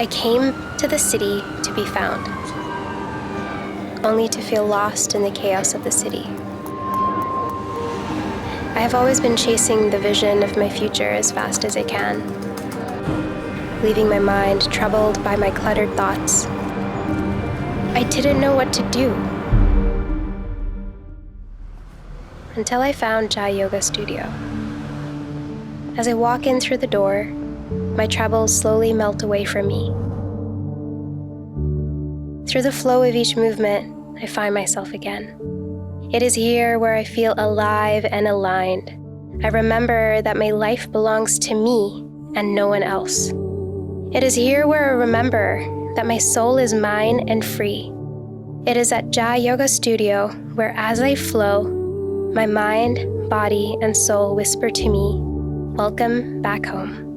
I came to the city to be found, only to feel lost in the chaos of the city. I have always been chasing the vision of my future as fast as I can, leaving my mind troubled by my cluttered thoughts. I didn't know what to do until I found Jai Yoga Studio. As I walk in through the door, my troubles slowly melt away from me. Through the flow of each movement, I find myself again. It is here where I feel alive and aligned. I remember that my life belongs to me and no one else. It is here where I remember that my soul is mine and free. It is at Jai Yoga Studio where, as I flow, my mind, body, and soul whisper to me, "Welcome back home."